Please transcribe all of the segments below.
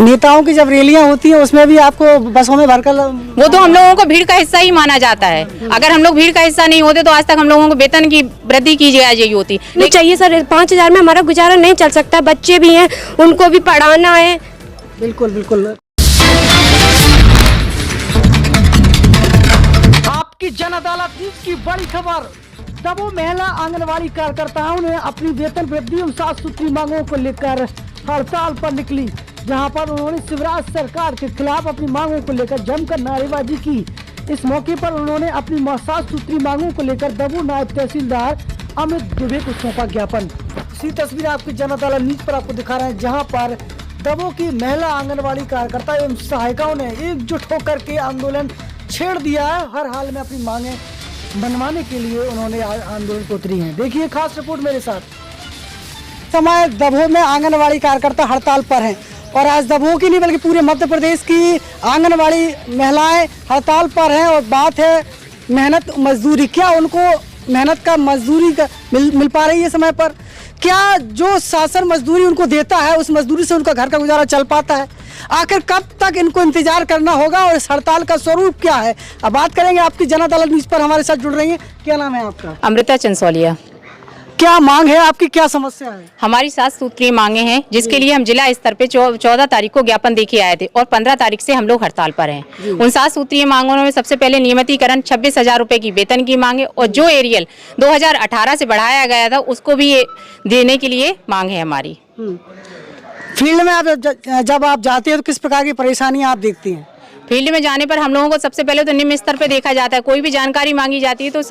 नेताओं की जब रैलियां होती हैं उसमें भी आपको बसों में भरकर वो तो हम लोगों को भीड़ का हिस्सा ही माना जाता है। अगर हम लोग भीड़ का हिस्सा नहीं होते तो आज तक हम लोगों को वेतन की वृद्धि की जाएगी होती। नहीं चाहिए सर, 5,000 में हमारा गुजारा नहीं चल सकता। बच्चे भी हैं, उनको भी पढ़ाना है। बिल्कुल बिल्कुल। आपकी जन अदालत न्यूज की बड़ी खबर। दबों महिला आंगनवाड़ी कार्यकर्ताओं ने अपनी वेतन वृद्धि एवं 7 सूत्री मांगों को लेकर हड़ताल पर निकली, जहां पर उन्होंने शिवराज सरकार के खिलाफ अपनी मांगों को लेकर जमकर नारेबाजी की। इस मौके पर उन्होंने अपनी 7 सूत्री मांगों को लेकर दबों नायब तहसीलदार अमित दुबे को सौंपा ज्ञापन। इसी तस्वीर आपकी जन अदालत न्यूज पर आपको दिखा रहे हैं, जहां पर दबों की महिला आंगनवाड़ी कार्यकर्ता एवं सहायिकाओं ने एकजुट होकर के आंदोलन छेड़ दिया है। हर हाल में अपनी मांगे मनवाने के लिए उन्होंने आंदोलन को उतरी हैं। देखिए खास रिपोर्ट मेरे साथ। समय दबों में आंगनवाड़ी कार्यकर्ता हड़ताल पर हैं और आज दबों की नहीं बल्कि पूरे मध्य प्रदेश की आंगनवाड़ी महिलाएं हड़ताल पर हैं। और बात है मेहनत मजदूरी, क्या उनको मेहनत का मजदूरी मिल पा रही है समय पर? क्या जो शासन मजदूरी उनको देता है उस मजदूरी से उनका घर का गुजारा चल पाता है? आखिर कब तक इनको इंतजार करना होगा और इस हड़ताल का स्वरूप क्या है? अब बात करेंगे। आपकी जन अदालत न्यूज पर हमारे साथ जुड़ रही हैं। क्या नाम है आपका? अमृता चंसोलिया। क्या मांग है आपकी, क्या समस्या है? हमारी 7 सूत्रीय मांगे हैं, जिसके लिए हम जिला स्तर पे 14 तारीख को ज्ञापन देके आए थे और 15 तारीख से हम लोग हड़ताल पर हैं। उन 7 सूत्रीय मांगों में सबसे पहले नियमितीकरण 26,000 रुपए की वेतन की मांग है और जो एरियल 2018 से बढ़ाया गया था उसको भी देने के लिए मांग है हमारी। फील्ड में आप जब आप जाते हैं तो किस प्रकार की परेशानियां आप देखती हैं? फील्ड में जाने पर हम लोगों को सबसे पहले तो निम्न स्तर पे देखा जाता है। कोई भी जानकारी मांगी जाती है तो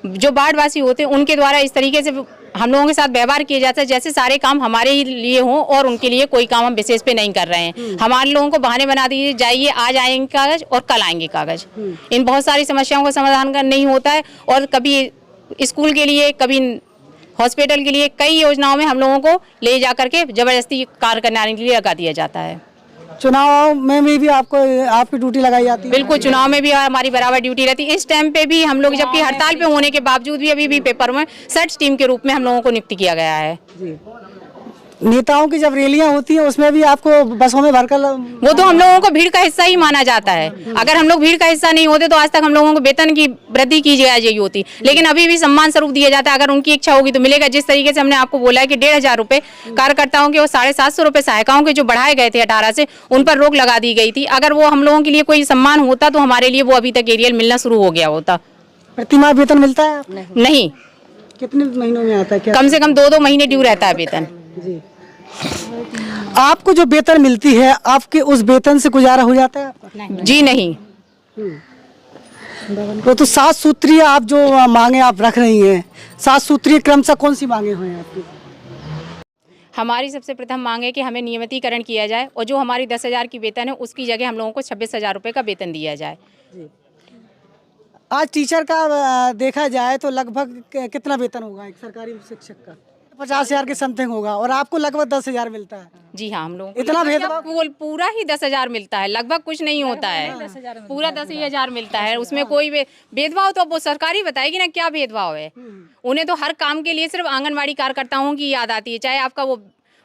जो बाढ़वासी होते हैं उनके द्वारा इस तरीके से हम लोगों के साथ व्यवहार किया जाता है जैसे सारे काम हमारे ही लिए हों और उनके लिए कोई काम हम विशेष पे नहीं कर रहे हैं। हमारे लोगों को बहाने बना दिए जाइए, आज आएंगे कागज और कल आएंगे कागज। इन बहुत सारी समस्याओं का समाधान नहीं होता है और कभी स्कूल के लिए, कभी हॉस्पिटल के लिए, कई योजनाओं में हम लोगों को ले जा करके जबरदस्ती कार्य करने के लिए लगा दिया जाता है। चुनाव में भी आपको आपकी ड्यूटी लगाई जाती है? बिल्कुल, चुनाव में भी हमारी बराबर ड्यूटी रहती है। इस टाइम पे भी हम लोग जबकि हड़ताल पे होने के बावजूद भी अभी भी पेपर में सर्च टीम के रूप में हम लोगों को नियुक्त किया गया है। नेताओं की जब रैलियां होती हैं उसमें भी आपको बसों में भरकर वो तो हम लोगों को भीड़ का हिस्सा ही माना जाता है। अगर हम लोग भीड़ का हिस्सा नहीं होते तो आज तक हम लोगों को वेतन की वृद्धि की जाएगी होती, लेकिन अभी भी सम्मान स्वरूप दिया जाता है। अगर उनकी इच्छा होगी तो मिलेगा। जिस तरीके से हमने आपको बोला है कि 1,500 रुपए कार्यकर्ताओं के और 750 रुपए सहायिकाओं के जो बढ़ाए गए थे 18 से, उन पर रोक लगा दी गई थी। अगर वो हम लोगों के लिए कोई सम्मान होता तो हमारे लिए वो अभी तक एरियल मिलना शुरू हो गया होता। प्रतिमाह वेतन मिलता है? नहीं। कितने महीनों में आता है? कम से कम 2-2 महीने ड्यू रहता है वेतन। जी। आपको जो वेतन मिलती है आपके उस वेतन से गुजारा हो जाता है आपका? जी नहीं। तो 7 सूत्रीय आप जो मांगे आप रख रही हैं, 7 सूत्रीय क्रमशः कौन सी मांगे हुए हैं आपकी? हमारी सबसे प्रथम मांग है कि हमें नियमितीकरण किया जाए और जो हमारी 10,000 की वेतन है उसकी जगह हम लोगों को 26,000 रुपए का वेतन दिया जाए। आज टीचर का देखा जाए तो लगभग कितना वेतन होगा एक सरकारी शिक्षक का? 50,000 के समथिंग होगा और आपको लगभग 10,000 मिलता है। जी हाँ, हम लोग इतना भेदभाव? पूरा ही 10,000 मिलता है, लगभग कुछ नहीं होता है, पूरा 10,000 मिलता है। उसमें कोई भेदभाव तो वो सरकारी बताएगी ना क्या भेदभाव है। उन्हें तो हर काम के लिए सिर्फ आंगनवाड़ी कार्यकर्ताओं की याद आती है, चाहे आपका वो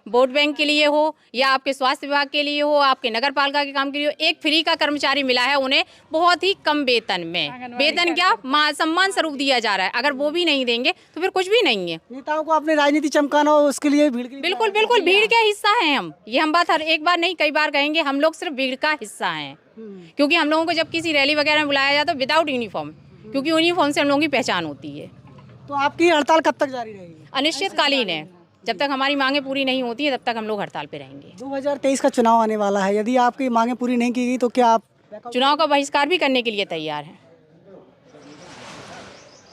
वोट बैंक के लिए हो या आपके स्वास्थ्य विभाग के लिए हो, आपके नगर पालिका के काम के लिए हो। एक फ्री का कर्मचारी मिला है उन्हें बहुत ही कम वेतन में। वेतन क्या सम्मान स्वरूप दिया जा रहा है। अगर वो भी नहीं देंगे तो फिर कुछ भी नहीं है। नेताओं को अपनी राजनीति चमकाना हो उसके लिए भीड़ की? बिल्कुल बिल्कुल, भीड़ का हिस्सा है हम। ये हम बात हर एक बार नहीं कई बार कहेंगे, हम लोग सिर्फ भीड़ का हिस्सा हैं। क्योंकि हम लोगों को जब किसी रैली वगैरह में बुलाया जाता है विदाउट यूनिफॉर्म, क्योंकि यूनिफॉर्म से हम लोगों की पहचान होती है। तो आपकी हड़ताल कब तक जारी रहेगी? अनिश्चितकालीन है। जब तक हमारी मांगे पूरी नहीं होती है तब तक हम लोग हड़ताल पे रहेंगे। 2023 का चुनाव आने वाला है, यदि आपकी मांगे पूरी नहीं की गई तो क्या आप चुनाव का बहिष्कार भी करने के लिए तैयार हैं?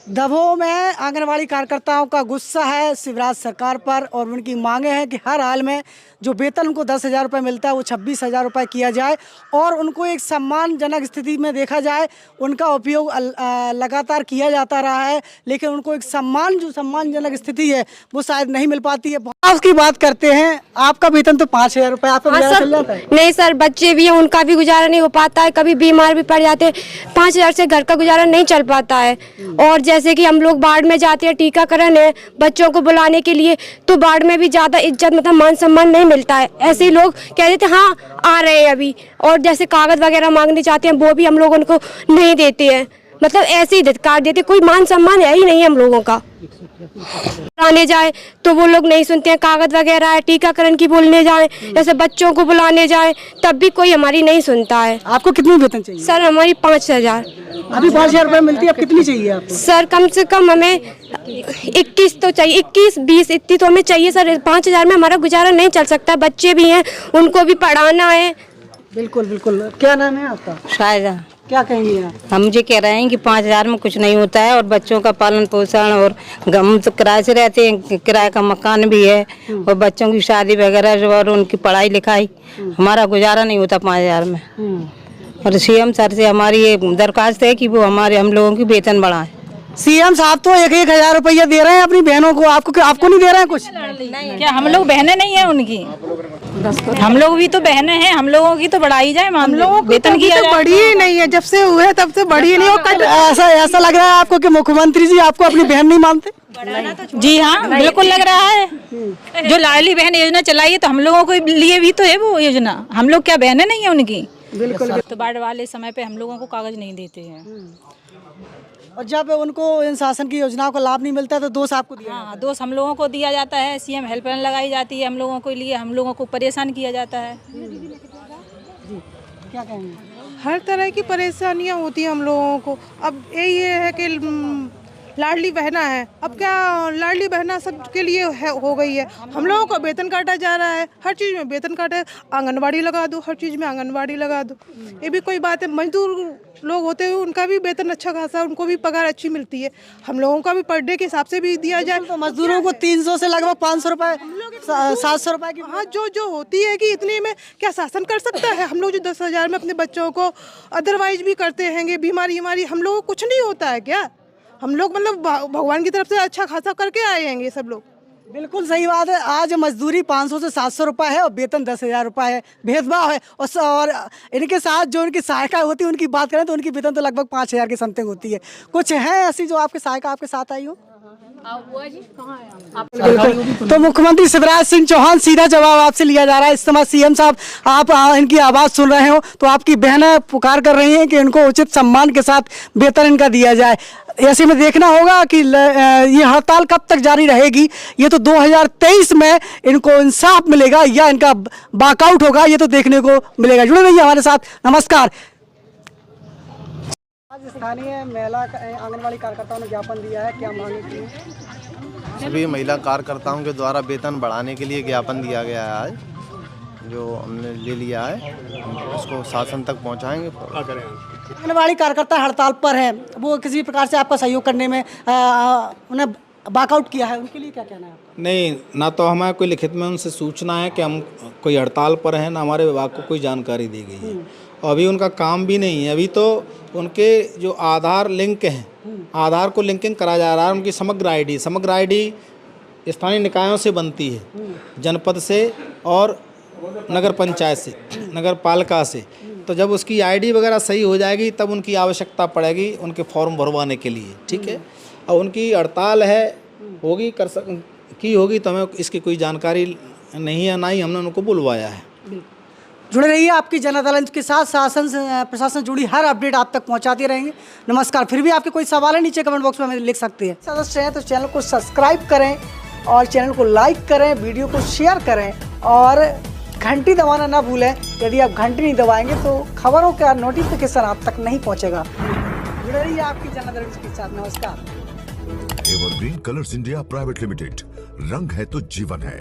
दबों में आंगनवाड़ी कार्यकर्ताओं का गुस्सा है शिवराज सरकार पर और उनकी मांगे हैं कि हर हाल में जो वेतन उनको 10,000 रुपये मिलता है वो 26,000 रुपये किया जाए और उनको एक सम्मानजनक स्थिति में देखा जाए। उनका उपयोग लगातार किया जाता रहा है, लेकिन उनको एक सम्मानजनक स्थिति है वो शायद नहीं मिल पाती है। उसकी बात करते हैं, आपका वेतन तो 5,000 रुपये, आपका गुजारा चल जाता है? नहीं सर, बच्चे भी हैं, उनका भी गुजारा नहीं हो पाता है, कभी बीमार भी पड़ जाते हैं। 5,000 से घर का गुजारा नहीं चल पाता है। और जैसे कि हम लोग बाढ़ में जाते हैं, टीकाकरण है बच्चों को बुलाने के लिए, तो बाढ़ में भी ज़्यादा इज्जत मतलब मान सम्मान नहीं मिलता है। ऐसे ही लोग कह देते हाँ आ रहे हैं अभी, और जैसे कागज वगैरह मांगने जाते हैं वो भी हम लोग उनको नहीं देते हैं। मतलब ऐसे ही धिक्कार देते, कोई मान सम्मान है ही नहीं हम लोगों का। बुलाने जाए तो वो लोग नहीं सुनते हैं, कागज वगैरह है, टीकाकरण की बोलने जाए, जैसे बच्चों को बुलाने जाए तब भी कोई हमारी नहीं सुनता है। आपको कितनी वेतन चाहिए? सर हमारी 5,000। अभी 5,000 रुपये मिलती है, अब कितनी चाहिए आपको? सर कम से कम हमें 21 तो चाहिए, 21-20 इतनी तो हमें चाहिए सर। 5,000 में हमारा गुजारा नहीं चल सकता, बच्चे भी हैं उनको भी पढ़ाना है। बिल्कुल बिल्कुल। क्या नाम है आपका? शायद क्या कहेंगे आप? हम मुझे कह रहे हैं कि 5,000 में कुछ नहीं होता है, और बच्चों का पालन पोषण, और हम तो किराए से रहते हैं, किराए का मकान भी है, और बच्चों की शादी वगैरह जो और उनकी पढ़ाई लिखाई, हमारा गुजारा नहीं होता 5,000 में। और सीएम सर से हमारी ये दरख्वास्त है कि वो हम लोगों की वेतन बढ़ाएं। सीएम साहब तो 1,000 रुपया दे रहे हैं अपनी बहनों को, आपको नहीं दे रहे हैं कुछ? क्या हम लोग बहनें नहीं है उनकी? हम लोग भी तो बहनें हैं, हम लोगों की तो बढ़ाई जाए, हम लोगों को वेतन की तो बढ़ी ही नहीं है, जब से हुए तब से बढ़ी नहीं हो। ऐसा लग रहा है आपको कि मुख्यमंत्री जी आपको अपनी बहन नहीं मानते? जी हाँ, बिल्कुल लग रहा है। जो लाडली बहन योजना चलाई है तो हम लोगों के लिए भी तो है वो योजना, हम लोग क्या बहनें नहीं है उनकी? बिल्कुल। तो बाढ़ वाले समय पे हम लोगों को कागज नहीं देते हैं, और जब उनको इन शासन की योजनाओं का लाभ नहीं मिलता तो दोष आपको दिया? हाँ, दोष हम लोगों को दिया जाता है। सीएम हेल्पलाइन लगाई जाती है हम लोगों के लिए, हम लोगों को परेशान किया जाता है। क्या कहेंगे? हर तरह की परेशानियां होती हैं हम लोगों को। अब यही है कि लाडली बहना है, अब क्या लाडली बहना सबके लिए हो गई है। हम लोगों को वेतन काटा जा रहा है, हर चीज़ में वेतन काटे, आंगनबाड़ी लगा दो, हर चीज़ में आंगनबाड़ी लगा दो। ये भी कोई बात है? मजदूर लोग होते हैं उनका भी वेतन अच्छा खासा, उनको भी पगार अच्छी मिलती है। हम लोगों का भी पर डे के हिसाब से भी दिया जाए। तो मजदूरों को 300 से लगभग 500 रुपए, 700 रुपए की। हाँ, जो होती है कि इतने में क्या शासन कर सकता है? हम लोग जो 10,000 में अपने बच्चों को अदरवाइज भी करते हैं, बीमारी हम लोगों को कुछ नहीं होता है क्या? हम लोग मतलब भगवान की तरफ से अच्छा खासा करके आए हैं सब लोग। बिल्कुल सही बात है। आज मजदूरी 500 से 700 रुपए है और वेतन 10,000 रुपए है, भेदभाव है। और इनके साथ जो उनकी सहायता होती है उनकी बात करें तो उनकी वेतन तो लगभग 5,000 के समथिंग होती है। कुछ है ऐसी जो आपके सहायता आपके साथ आई हो? तो मुख्यमंत्री शिवराज सिंह चौहान, सीधा जवाब आपसे लिया जा रहा है। इस समय सीएम साहब आप इनकी आवाज़ सुन रहे हो तो आपकी बहनें पुकार कर रही हैं कि इनको उचित सम्मान के साथ वेतन इनका दिया जाए। ऐसे में देखना होगा कि ये हड़ताल कब तक जारी रहेगी। ये तो 2023 में इनको इंसाफ मिलेगा या इनका बाकआउट होगा, ये तो देखने को मिलेगा। जुड़े रहिए हमारे साथ। नमस्कार। आज स्थानीय महिला आंगनवाड़ी कार्यकर्ताओं ने ज्ञापन दिया है, क्या मांगे की? सभी महिला कार्यकर्ताओं के द्वारा वेतन बढ़ाने के लिए ज्ञापन दिया गया है आज, जो हमने ले लिया है, उसको शासन तक पहुंचाएंगे। आंगनवाड़ी कार्यकर्ता हड़ताल पर हैं, वो किसी प्रकार से आपका सहयोग करने में उन्हें बाकआउट किया है, उनके लिए क्या कहना है आपका? नहीं, ना तो हमारे कोई लिखित में उनसे सूचना है कि हम कोई हड़ताल पर हैं, ना हमारे विभाग को कोई जानकारी दी गई है। और अभी उनका काम भी नहीं है। अभी तो उनके जो आधार लिंक हैं, आधार को लिंकिंग करा जा रहा है। उनकी समग्र आईडी स्थानीय निकायों से बनती है, जनपद से और नगर पंचायत से, नगर पालिका से। तो जब उसकी आईडी वगैरह सही हो जाएगी तब उनकी आवश्यकता पड़ेगी उनके फॉर्म भरवाने के लिए, ठीक है। और उनकी हड़ताल होगी होगी तो हमें इसकी कोई जानकारी नहीं है, ना ही हमने उनको बुलवाया है। जुड़े रहिए आपकी जनता दल के साथ। शासन प्रशासन जुड़ी हर अपडेट आप तक पहुंचाते रहेंगे। नमस्कार। फिर भी आपके कोई सवाल है नीचे कमेंट बॉक्स में हमें लिख सकते हैं। सदस्य हैं तो चैनल को सब्सक्राइब करें और चैनल को लाइक करें, वीडियो को शेयर करें और घंटी दबाना ना भूलें। यदि आप घंटी नहीं दबाएंगे तो खबरों का नोटिफिकेशन आप तक नहीं पहुंचेगा। जुड़े रहिए आपकी जनता दल के साथ। नमस्कार। Evergreen colours India private limited, रंग है तो जीवन है।